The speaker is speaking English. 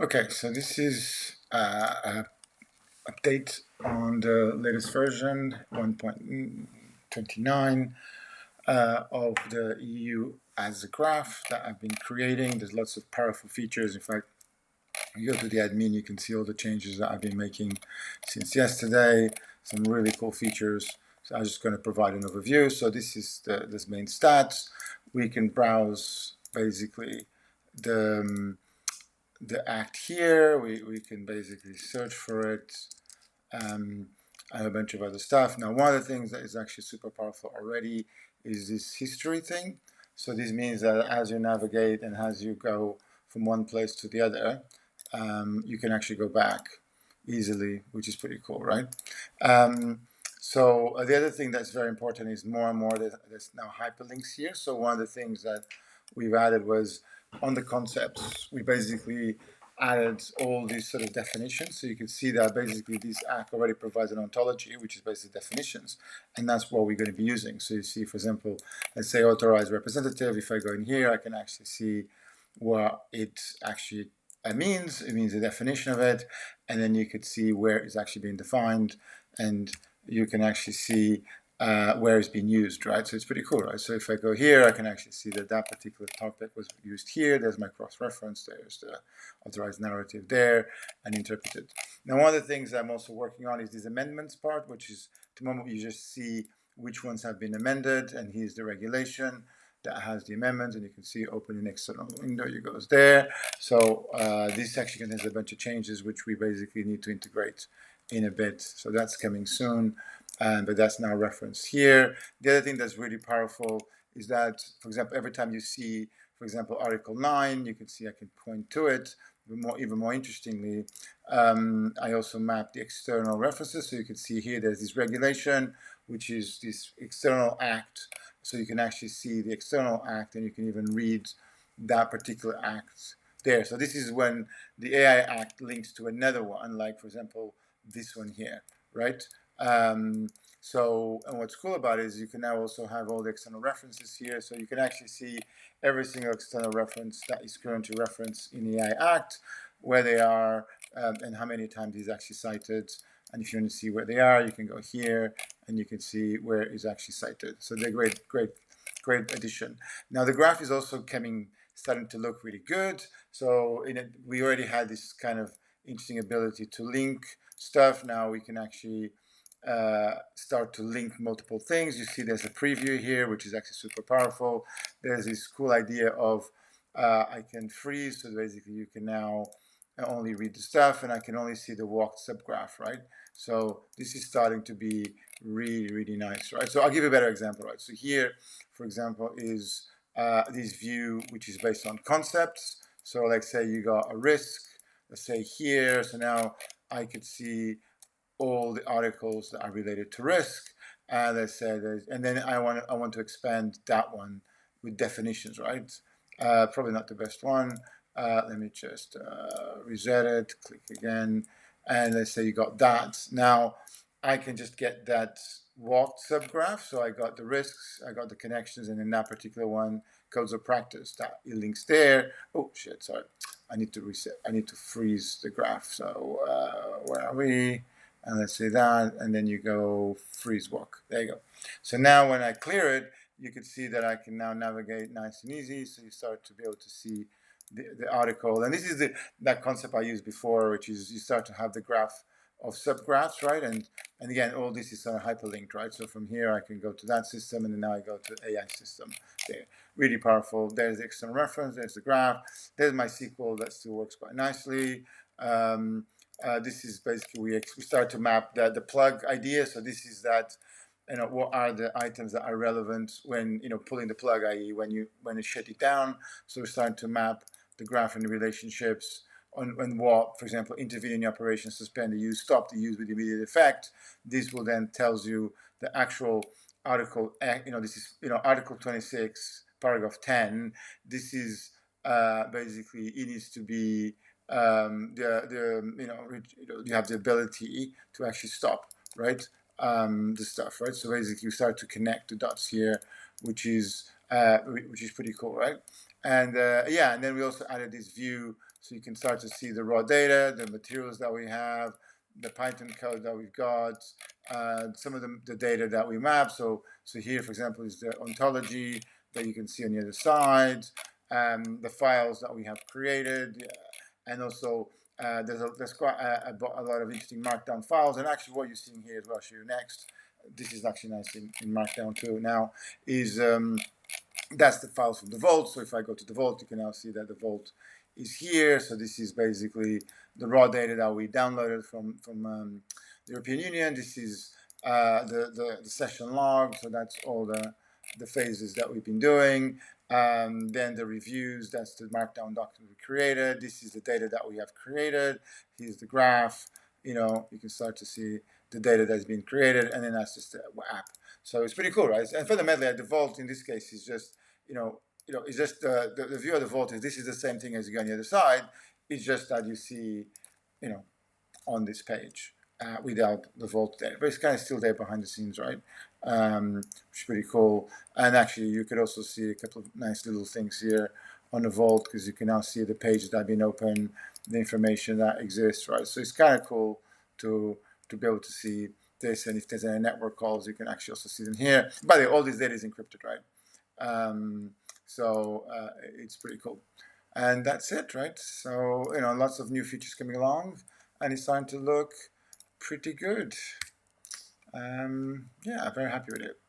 Okay, so this is an update on the latest version 1.29 of the EU as a graph that I've been creating. There's lots of powerful features. In fact, you go to the admin, you can see all the changes that I've been making since yesterday. Some really cool features. So I'm just going to provide an overview. So this is this main stats. We can browse basically the act here. We can basically search for it, and a bunch of other stuff. Now, one of the things that is actually super powerful already is this history thing. So this means that as you navigate and as you go from one place to the other, you can actually go back easily, which is pretty cool, right? So the other thing that's very important is more and more there's now hyperlinks here. So one of the things that we've added was on the concepts, we basically added all these sort of definitions. So you can see that basically this act already provides an ontology, which is basically definitions, and that's what we're going to be using. So you see, for example, let's say authorized representative. If I go in here, I can actually see what it actually means. It means the definition of it, and then you could see where it's actually being defined, and you can actually see where it's being used, right? So it's pretty cool, right? So if I go here, I can actually see that that particular topic was used here. There's my cross-reference. There's the authorized narrative there and interpreted. Now, one of the things I'm also working on is this amendments part, which is at the moment you just see which ones have been amended, and here's the regulation that has the amendments, and you can see open an external window, it goes there. So this section contains a bunch of changes which we basically need to integrate in a bit. So that's coming soon, but that's now referenced here. The other thing that's really powerful is that, for example, every time you see, for example, Article 9, you can see I can point to it. Even more interestingly, I also map the external references. So you can see here there's this regulation, which is this external act. So you can actually see the external act, and you can even read that particular act there. So this is when the AI act links to another one, like, for example, this one here, right? So, and what's cool about it is you can now also have all the external references here. So you can actually see every single external reference that is currently referenced in the AI Act, where they are, and how many times is actually cited. And if you want to see where they are, you can go here and you can see where it's actually cited. So they're great addition. Now the graph is also starting to look really good. So we already had this kind of interesting ability to link stuff. Now we can actually start to link multiple things. You see there's a preview here, which is actually super powerful. There's this cool idea of I can freeze, so basically you can now only read the stuff, and I can only see the walked subgraph, right? So this is starting to be really nice, right? So I'll give you a better example, right? So here, for example, is this view, which is based on concepts. So like say you got a risk, let's say here, so now I could see all the articles that are related to risk, and let's say and then I want to expand that one with definitions, right? Probably not the best one. Let me just reset it, click again, and let's say you got that. Now I can just get that walked subgraph. So I got the risks, I got the connections, and in that particular one, codes of practice, that it links there. Oh shit, sorry. I need to reset, I need to freeze the graph. So where are we? And let's say that, and then you go freeze walk. There you go. So now when I clear it, you can see that I can now navigate nice and easy. So you start to be able to see the article. And this is that concept I used before, which is you start to have the graph of subgraphs, right? And again, all this is sort of hyperlinked, right? So from here, I can go to that system, and then now I go to AI system there. Really powerful. There's the external reference, there's the graph, there's my SQL that still works quite nicely. This is basically, we start to map the plug idea. So this is that, what are the items that are relevant when, pulling the plug, i.e. when you shut it down. So we're starting to map the graph and the relationships on what, for example, intervene in the operation, suspend the use, stop the use with immediate effect. This will then tells you the actual article, this is, Article 26, paragraph 10. This is basically, it needs to be, you have the ability to actually stop, right? The stuff, right? So basically you start to connect the dots here, which is pretty cool, right? And yeah, and then we also added this view so you can start to see the raw data, the materials that we have, the Python code that we've got, some of the data that we map. So here, for example, is the ontology that you can see on the other side, the files that we have created, and also there's quite a lot of interesting markdown files. And actually what you're seeing here, as well, I'll show you next, this is actually nice in markdown too now, is that's the files from the vault. So if I go to the vault, you can now see that the vault is here. So this is basically the raw data that we downloaded from the European Union. This is the session log. So that's all the phases that we've been doing. Then the reviews, that's the markdown document we created. This is the data that we have created. Here's the graph. You know, you can start to see the data that's been created, and then that's just the app. So it's pretty cool, right? And fundamentally, the vault in this case is just, it's just the view of the vault is this is the same thing as you go on the other side. It's just that you see, on this page without the vault there, but it's kind of still there behind the scenes, right? Which is pretty cool. And actually, you could also see a couple of nice little things here on the vault because you can now see the pages that have been opened, the information that exists, right? So it's kind of cool to be able to see this, and if there's any network calls, you can actually also see them here. By the way, all this data is encrypted, right? So it's pretty cool. And that's it, right? So, lots of new features coming along, and it's starting to look pretty good. Yeah, very happy with it.